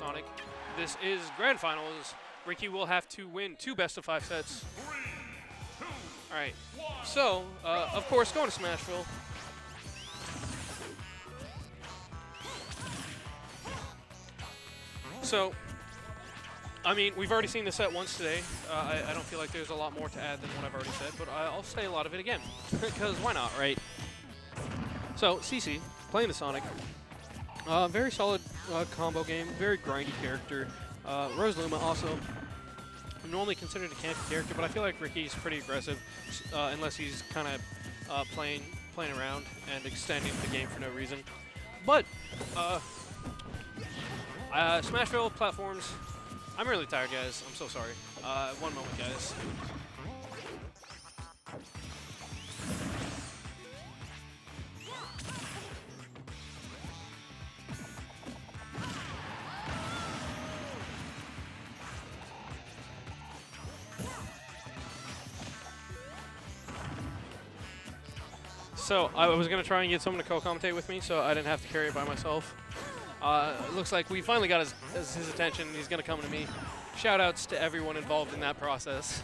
Sonic. This is Grand Finals. Ricky will have to win 2 best-of-5 sets. All right. So, of course, going to Smashville. So, I mean, we've already seen the set once today. I don't feel like there's a lot more to add than what I've already said, but I'll say a lot of it again, because why not, right? So, CC, playing the Sonic. Very solid combo game, very grindy character. Rosaluma also normally considered a campy character, but I feel like Ricky's pretty aggressive, unless he's kind of playing around and extending the game for no reason. But Smashville platforms. I'm really tired, guys. I'm so sorry. One moment, guys. So I was going to try and get someone to co-commentate with me so I didn't have to carry it by myself. It looks like we finally got his attention, and he's going to come to me. Shout-outs to everyone involved in that process.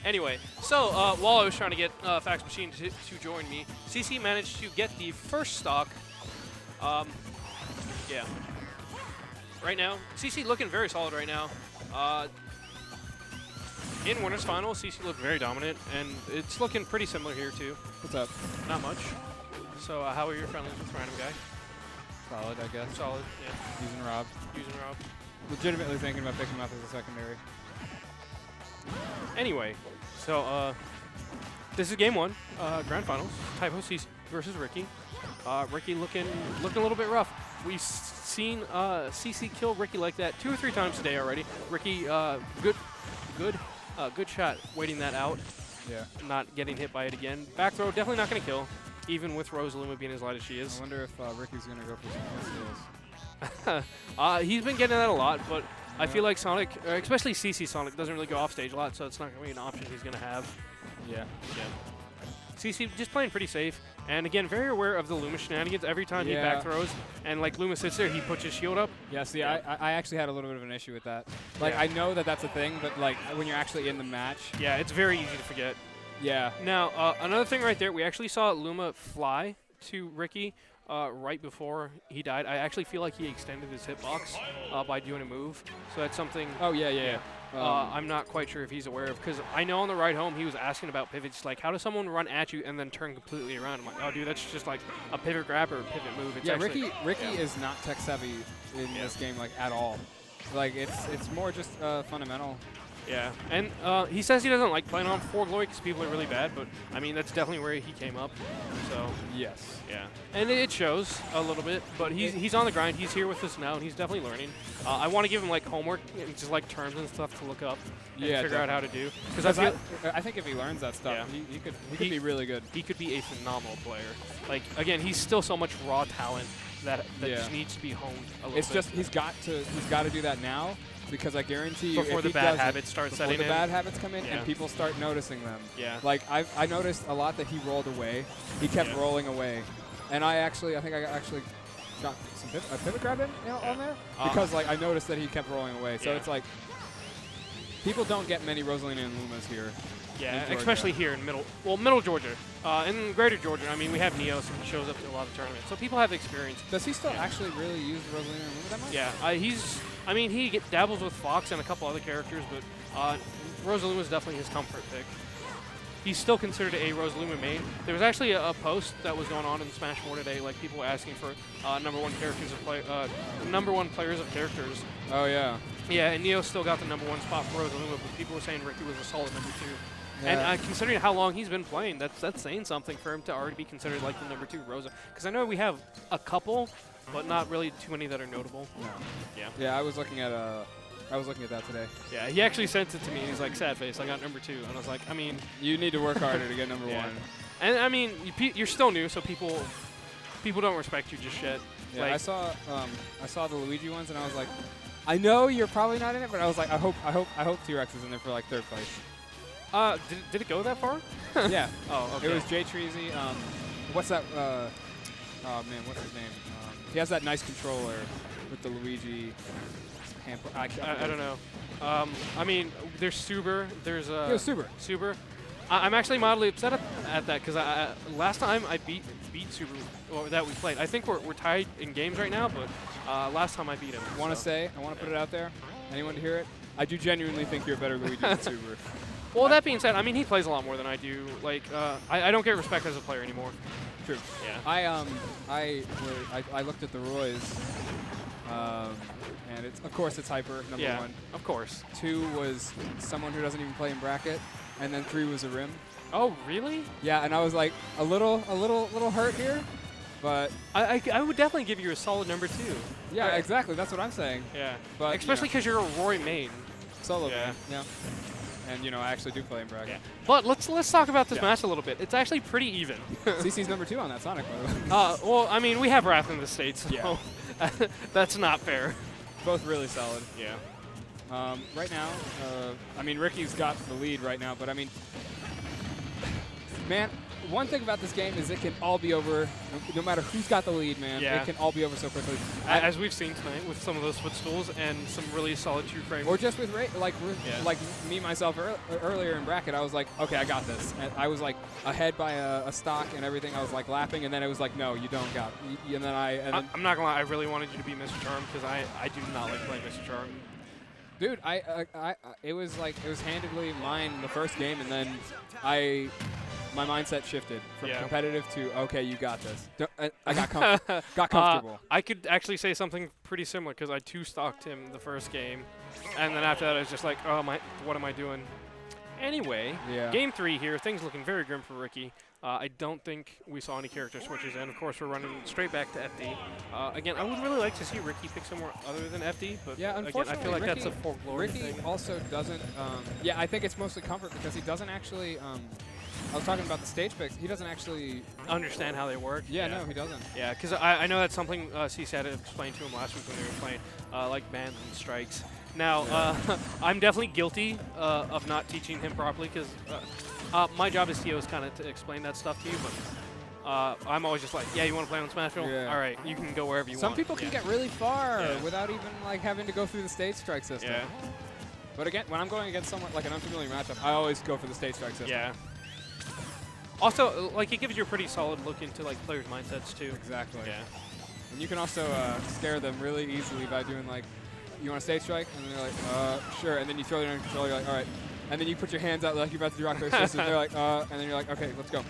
Anyway, so while I was trying to get Fax Machine to join me, CC managed to get the first stock. Yeah. Right now, CC looking very solid right now. In Winners Final, CC looked very dominant, and it's looking pretty similar here, too. What's up? Not much. So how are your friendlies with Random Guy? Solid, I guess. Solid, yeah. Using Rob. Using Rob. Legitimately thinking about picking him up as a secondary. Anyway, so this is game 1, Grand Finals. Typo CC versus Ricky. Ricky looking a little bit rough. We've seen CC kill Ricky like that 2 or 3 times today already. Ricky, good shot, waiting that out. Yeah. Not getting hit by it again. Back throw, definitely not going to kill, even with Rosaluma being as light as she is. I wonder if Ricky's going to go for some kills. He's been getting that a lot, but I feel like Sonic, especially CC Sonic, doesn't really go off stage a lot, so it's not going to be an option he's going to have. Yeah. CC just playing pretty safe, and again, very aware of the Luma shenanigans. Every time he back throws, and like Luma sits there, he puts his shield up. Yeah, see, I actually had a little bit of an issue with that. Like, I know that that's a thing, but like when you're actually in the match. Yeah, it's very easy to forget. Yeah. Now, another thing right there, we actually saw Luma fly to Ricky right before he died. I actually feel like he extended his hitbox by doing a move, so that's something. Oh, yeah. I'm not quite sure if he's aware of, because I know on the ride home he was asking about pivots, like how does someone run at you and then turn completely around? I'm like, oh dude, that's just like a pivot grab or a pivot move. It's yeah, Ricky is not tech savvy in this game like at all. Like it's more just fundamental. Yeah, and he says he doesn't like playing on 4 Glory because people are really bad, but I mean that's definitely where he came up. So yes, yeah, and it shows a little bit, but he's on the grind. He's here with us now, and he's definitely learning. I want to give him like homework, just like terms and stuff to look up and figure out how to do. Because I think if he learns that stuff, he could be really good. He could be a phenomenal player. Like again, he's still so much raw talent that just needs to be honed a little bit. It's just he's got to do that now. Because I guarantee you, before the bad habits start setting in. Before the bad habits come in and people start noticing them. Yeah. Like I noticed a lot that he rolled away. He kept rolling away, and I think I actually got a pivot grab in on there because like I noticed that he kept rolling away. So it's like people don't get many Rosalina and Lumas here. Yeah, especially here in middle Georgia. In greater Georgia, I mean, we have Neo, so he shows up to a lot of tournaments. So people have experience. Does he still actually really use Rosalina and Luma that much? Yeah, I mean, he dabbles with Fox and a couple other characters, but Rosaluma is definitely his comfort pick. He's still considered a Rosaluma main. There was actually a post that was going on in Smash 4 today, like people were asking for number one players of characters. Oh yeah. Yeah, and Neo still got the number 1 spot for Rosaluma, but people were saying Ricky was a solid number 2. Yeah. And considering how long he's been playing, that's saying something for him to already be considered like the number 2 Rosa. Because I know we have a couple, but not really too many that are notable. No. Yeah. Yeah, I was looking at that today. Yeah, he actually sent it to me. He's like, sad face, I got number 2. And I was like, I mean, you need to work harder to get number 1. And I mean, you're still new, so people don't respect you just yet. Yeah, like, I saw the Luigi ones, and I was like, I know you're probably not in it, but I was like, I hope T-Rex is in there for like 3rd place. Did it go that far? Yeah. Oh, okay. It was Jay Treasy. What's that? Oh man, what's his name? He has that nice controller. with the Luigi hand. I don't know. I mean, there's Suber. There's Suber. Suber. I'm actually mildly upset at that because last time I beat Suber or that we played. I think we're tied in games right now, but last time I beat him. I want to put it out there. Anyone to hear it? I do genuinely think you're a better Luigi than Suber. Well, that being said, I mean he plays a lot more than I do. Like I don't get respect as a player anymore. True. Yeah. I looked at the Roys, and of course it's Hyper number 1. Of course. 2 was someone who doesn't even play in bracket, and then 3 was a Rim. Oh really? Yeah, and I was like a little hurt here, but I would definitely give you a solid number 2. Yeah, exactly. That's what I'm saying. Yeah. But especially because you're a Roy main. Solo main. Yeah. And I actually do play in bracket. Yeah. But let's talk about this match a little bit. It's actually pretty even. CC's number 2 on that Sonic, by the way. Well, I mean, we have Wrath in the States, so yeah. That's not fair. Both really solid. Yeah. Right now, I mean, Ricky's got the lead right now, but I mean, man, one thing about this game is it can all be over, no matter who's got the lead, man. Yeah. It can all be over so quickly. As we've seen tonight with some of those footstools and some really solid 2-frame. Or just with like me, myself, earlier in bracket, I was like, okay, I got this. And I was like ahead by a stock and everything. I was like lapping, and then it was like, no, you don't got it. And then I'm not going to lie, I really wanted you to be Mr. Charm because I do not like playing Mr. Charm. Dude, it was handedly mine the first game, and then my mindset shifted from competitive to, okay, you got this. I got comfortable. I could actually say something pretty similar because I 2-stocked him the first game, and then after that I was just like, oh what am I doing? Anyway, game 3 here, things looking very grim for Ricky. I don't think we saw any character switches, and of course we're running straight back to FD. Again, I would really like to see Ricky pick somewhere other than FD, but again, I feel like that's a folklore thing. Ricky also doesn't, I think it's mostly comfort because he doesn't actually, I was talking about the stage picks, he doesn't actually understand how they work. Yeah, no, he doesn't. Yeah, because I know that's something CC had to explain to him last week when they were playing, like bans and strikes. Now, I'm definitely guilty of not teaching him properly because my job as TO is kind of to explain that stuff to you, but I'm always just like, yeah, you want to play on Smashville? Yeah. All right, you can go wherever you want. Some people can get really far without even like having to go through the stage strike system. Yeah. But again, when I'm going against someone like an unfamiliar matchup, I always go for the stage strike system. Yeah. Also, like, it gives you a pretty solid look into like players' mindsets too. Exactly. Yeah. And you can also scare them really easily by doing like, you want a stage strike? And they're like, sure. And then you throw it in control, you're like, all right. And then you put your hands out like you're about to do rock, paper, scissors. They're like, and then you're like, okay, let's go.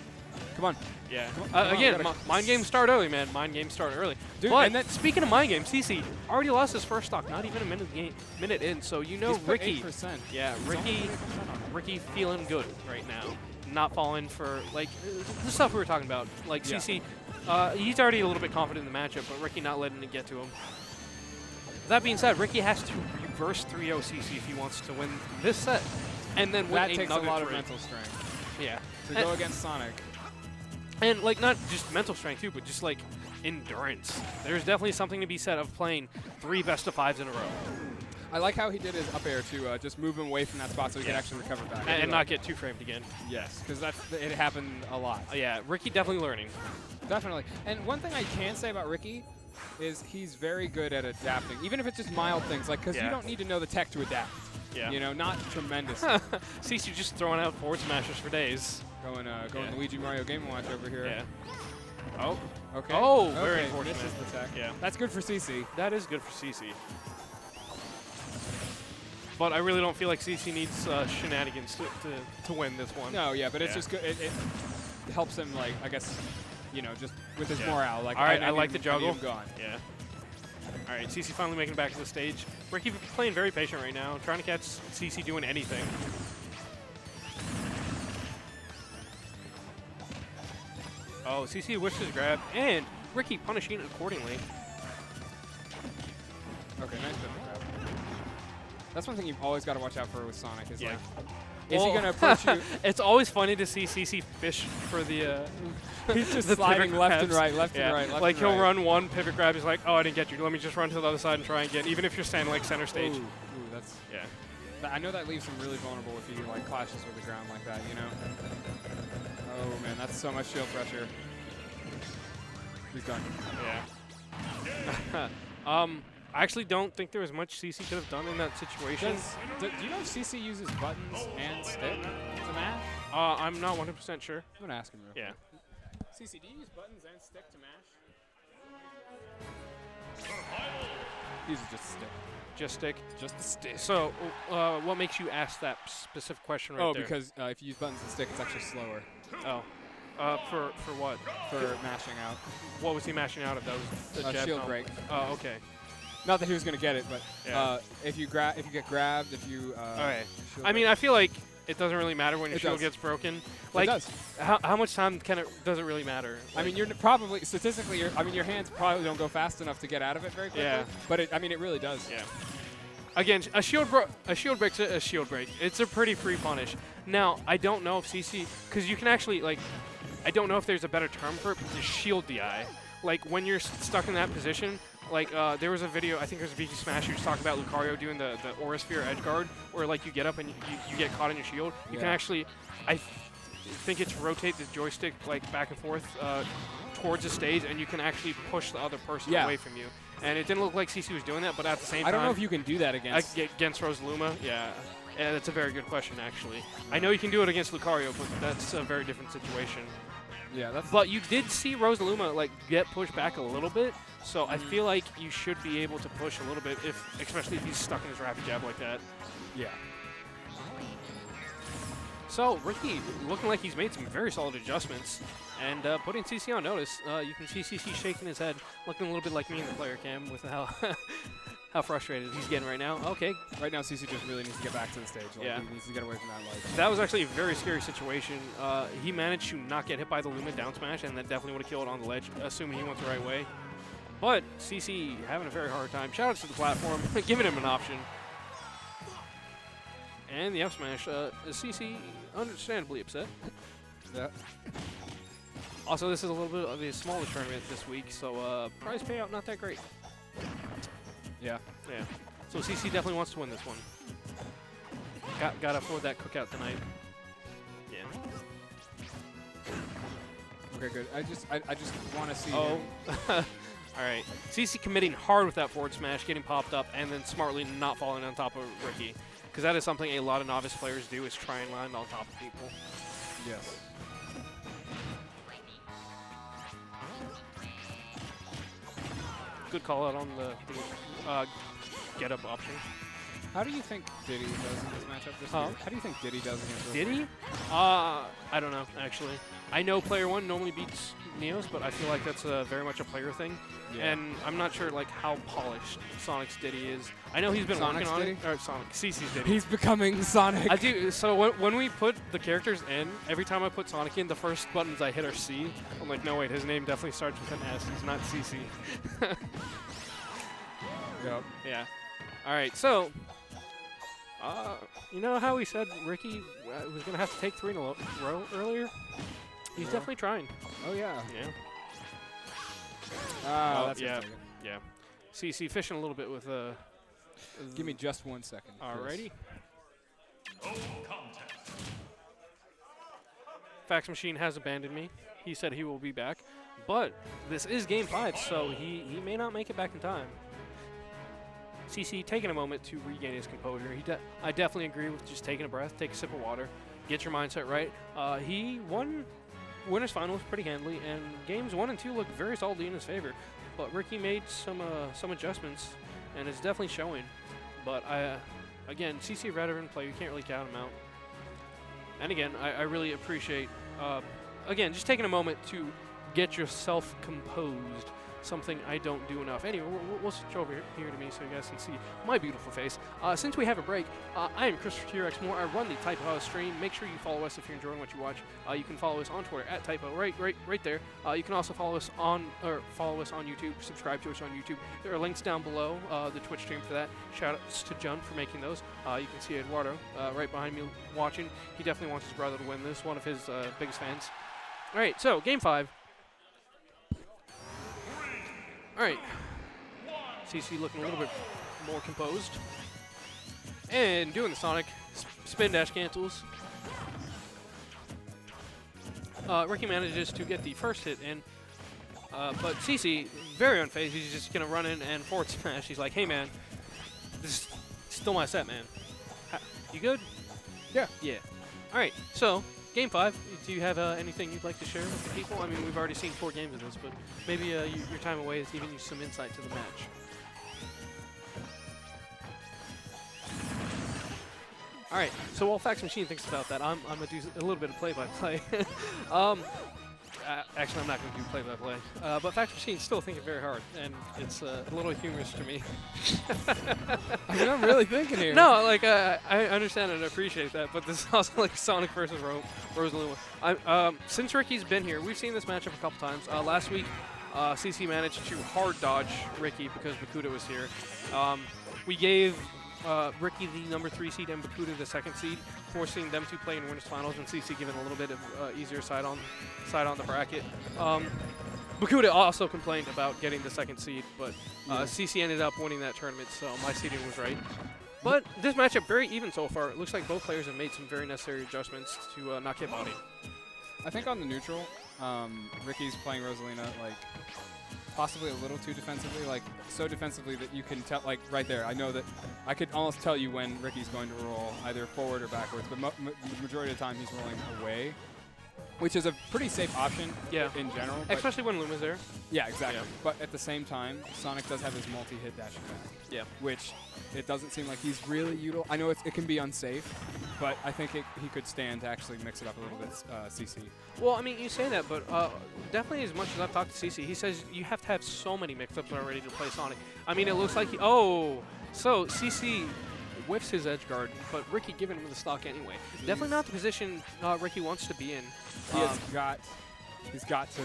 Come on. Yeah. Come again, mind games start early, man. Mind games start early. Dude, but and then speaking of mind games, CC already lost his first stock, not even a minute in. So you know Ricky. 8%. Yeah, Ricky feeling good right now. Not falling for like the stuff we were talking about. Like CC, he's already a little bit confident in the matchup, but Ricky not letting it get to him. That being said, Ricky has to reverse 3-0 CC if he wants to win this set, and then win that takes a lot of 3. mental strength. Yeah. To go against Sonic. And like not just mental strength too, but just like endurance. There's definitely something to be said of playing 3 best-of-5s in a row. I like how he did his up air to just move him away from that spot so he could actually recover back. And not get 2-framed again. Yes, because it happened a lot. Yeah, Ricky definitely learning. Definitely. And one thing I can say about Ricky is he's very good at adapting, even if it's just mild things, like because you don't need to know the tech to adapt. Yeah. You know, not tremendous. CC just throwing out forward smashers for days. Going Luigi Mario Game & Watch over here. Yeah. Oh. Okay. Oh, very unfortunate. Misses the tech. Yeah. That's good for CC. That is good for CC. But I really don't feel like CC needs shenanigans to win this one. No, yeah, but it's just good. It helps him, like, I guess, you know, just with his morale. Like, all right, I like the juggle. I'm gone. Yeah. All right, CC finally making it back to the stage. Ricky playing very patient right now, trying to catch CC doing anything. Oh, CC wishes grab, and Ricky punishing accordingly. Okay, nice grab. That's one thing you've always got to watch out for with Sonic is like, is he going to approach you? It's always funny to see CC fish for the he's just sliding left and right, left and right, like he'll run one pivot grab, he's like, oh, I didn't get you. Let me just run to the other side and try again, even if you're standing like center stage. Ooh, that's I know that leaves him really vulnerable if he like clashes with the ground like that, you know. Oh man, that's so much shield pressure. He's done. Yeah. I actually don't think there was much CC could have done in that situation. Do you know if CC uses buttons and stick to mash? I'm not 100% sure. I'm going to ask him real Yeah. quick. CC, do you use buttons and stick to mash? He uses just stick. Just stick. Just the stick. So, what makes you ask that specific question right there? Because if you use buttons and stick, it's actually slower. Oh. For what? For mashing out. What was he mashing out of? That was the jab shield combo. break. Oh, okay. Not that he was going to get it, but Yeah. if you get grabbed, if you Okay. shield I mean, break. I feel like it doesn't really matter when your It shield does. gets broken. It Like, does. how much time does it really matter? I mean, you're probably statistically, your hands probably don't go fast enough to get out of it very quickly. Yeah. But it really does. Yeah. Again, a shield break's a shield break. It's a pretty free punish. Now, I don't know if CC, because you can actually like, I don't know if there's a better term for it, but just shield DI. Like when you're stuck in that position, like there was a video, I think it was a VG Smash, who was talking about Lucario doing the Aura Sphere edge guard, where like you get up and you get caught in your shield. You can actually, I think it's rotate the joystick like back and forth towards the stage, and you can actually push the other person away from you. And it didn't look like CC was doing that, but at the same time, I don't know if you can do that against Rosaluma. Yeah, that's a very good question actually. I know you can do it against Lucario, but that's a very different situation. Yeah, that's. But you did see Rosaluma like get pushed back a little bit, so I feel like you should be able to push a little bit, especially if he's stuck in his rapid jab like that. Yeah. So Ricky looking like he's made some very solid adjustments and putting CC on notice. You can see CC shaking his head, looking a little bit like me in the player cam with how how frustrated he's getting right now. Okay. Right now, CC just really needs to get back to the stage. Like, Yeah. He needs to get away from that ledge. That was actually a very scary situation. He managed to not get hit by the Luma down smash, and that definitely would have killed on the ledge, assuming he went the right way. But CC having a very hard time. Shoutouts to the platform, giving him an option. And the up smash, CC understandably upset. Yeah. Also, this is a little bit of a smaller tournament this week, so prize payout not that great. Yeah. Yeah. So CC definitely wants to win this one. Gotta afford that cookout tonight. Yeah. Okay, good. I just want to see. Oh. him. All right. CC committing hard with that forward smash, getting popped up, and then smartly not falling on top of Ricky. Because that is something a lot of novice players do, is try and land on top of people. Yes. Good call out on the get up option. How do you think Diddy does in this matchup this year? How do you think Diddy does against this? Diddy? I don't know, actually. I know player one normally beats Neos, but I feel like that's very much a player thing. Yeah. And I'm not sure like how polished Sonic's Diddy is. I know he's been Sonic's working on Diddy? it. Or Sonic, CC's Diddy. He's becoming Sonic. I do. So when we put the characters in, every time I put Sonic in, the first buttons I hit are C. I'm like, no wait, his name definitely starts with an S. He's not CC. Yep. Yeah. All right. So, you know how we said Ricky was gonna have to take 3 in a row earlier? He's definitely trying. Oh yeah. Yeah. Oh, that's yeah. taken. Yeah. CC fishing a little bit with Give me just 1 second. Alrighty. Fax Machine has abandoned me. He said he will be back, but this is Game 5, so he may not make it back in time. CC taking a moment to regain his composure. I definitely agree with just taking a breath, take a sip of water, get your mindset right. He won Winners Finals pretty handily, and games 1 and 2 look very solidly in his favor. But Ricky made some adjustments, and it's definitely showing. But again, CC a veteran player, you can't really count him out. And again, I really appreciate again just taking a moment to get yourself composed. Something I don't do enough. Anyway, we'll switch over here to me so you guys can see my beautiful face. Since we have a break, I am Christopher T-Rex Moore. I run the Typo House stream. Make sure you follow us if you're enjoying what you watch. You can follow us on Twitter at Typo, right there. You can also follow us on YouTube. Subscribe to us on YouTube. There are links down below the Twitch stream for that. Shoutouts to John for making those. You can see Eduardo right behind me watching. He definitely wants his brother to win this. One of his biggest fans. All right, so Game 5. All right, CC looking a little bit more composed. And doing the Sonic spin dash cancels. Ricky manages to get the first hit in. But CC, very unfazed. He's just going to run in and forward smash. He's like, hey, man, this is still my set, man. You good? Yeah. Yeah. All right, so Game 5, do you have anything you'd like to share with the people? I mean, we've already seen 4 games of this, but maybe your time away has given you some insight to the match. All right, so while Fax Machine thinks about that, I'm going to do a little bit of play-by-play. Actually, I'm not going to do play-by-play. But Fax Machine's still thinking very hard, and it's a little humorous to me. I mean, I'm really thinking here. No, like, I understand and appreciate that, but this is also like Sonic versus Rosaluma. Since Ricky's been here, we've seen this matchup a couple times. Last week, CC managed to hard dodge Ricky because Bakuda was here. We gave Ricky the number 3 seed and Bakuda the 2nd seed, forcing them to play in winners finals, and CC given a little bit of easier side on the bracket. Bakuda also complained about getting the 2nd seed, but CC ended up winning that tournament, so my seeding was right. But this matchup very even so far. It looks like both players have made some very necessary adjustments to not get bodied. I think on the neutral, Ricky's playing Rosalina like possibly a little too defensively, like so defensively that you can tell, like right there, I know that I could almost tell you when Ricky's going to roll either forward or backwards, but the majority of the time he's rolling away, which is a pretty safe option in general. Especially when Luma's there. Yeah, exactly. Yeah. But at the same time, Sonic does have his multi-hit dash attack. Yeah. Which it doesn't seem like he's really utilizing. I know it can be unsafe, but I think he could stand to actually mix it up a little bit, CC. Well, I mean, you say that, but definitely as much as I've talked to CC, he says you have to have so many mix-ups already to play Sonic. I mean, it looks like so CC whiffs his edge guard, but Ricky giving him the stock anyway. Definitely not the position Ricky wants to be in. He's got to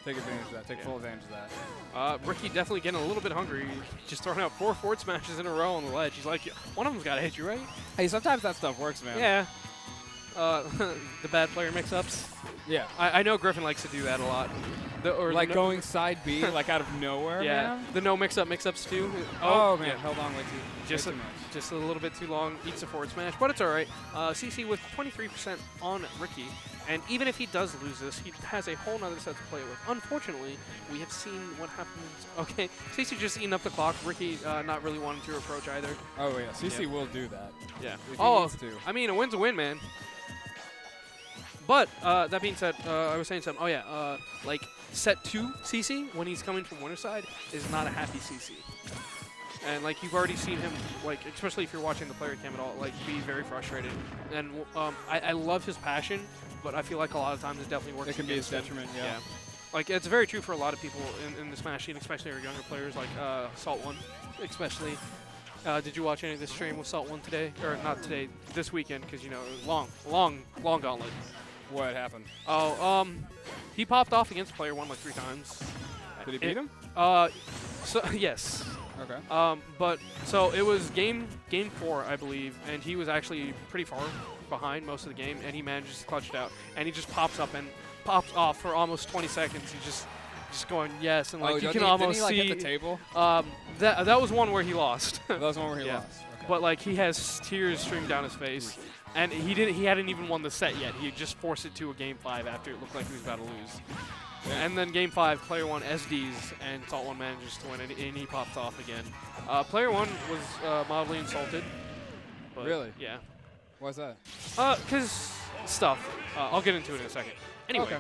take advantage of that, take full advantage of that. Ricky definitely getting a little bit hungry. Just throwing out 4 forward smashes in a row on the ledge. He's like, one of them's got to hit you, right? Hey, sometimes that stuff works, man. Yeah. The bad player mix-ups. Yeah. I know Griffin likes to do that a lot. Like going side B, like out of nowhere, man? The no mix-ups too. Oh man, held on way too much. Just a little bit too long, eats a forward smash, but it's all right. CC with 23% on Ricky, and even if he does lose this, he has a whole nother set to play with. Unfortunately, we have seen what happens. Okay, CC just eating up the clock. Ricky not really wanting to approach either. Oh yeah, CC will do that. Yeah. If he needs to. I mean, a win's a win, man. But that being said, I was saying something. Oh yeah, like set 2 CC when he's coming from winner side is not a happy CC. And like you've already seen him, like especially if you're watching the player cam at all, like be very frustrated. And I love his passion, but I feel like a lot of times it definitely works. It can be his detriment. Yeah. Like it's very true for a lot of people in the Smash scene, especially our younger players like Salt1, especially. Did you watch any of this stream with Salt1 today? Or not today, this weekend, because you know it was long gauntlet. What happened? Oh, he popped off against player 1 like 3 times. Did he beat him? So yes. Okay. But so it was game 4, I believe, and he was actually pretty far behind most of the game, and he manages to clutch it out. And he just pops up and pops off for almost 20 seconds. He's just going yes, and like you can almost see. Hit the table? That was one where he lost. That was one where he lost. Okay. But like he has tears streaming down his face. And he hadn't even won the set yet. He just forced it to a game 5 after it looked like he was about to lose. Yeah. And then game 5, player 1 SDs, and Salt1 manages to win, and he popped off again. Player 1 was mildly insulted. But really? Yeah. Why's that? Because stuff. I'll get into it in a second. Anyway. Okay.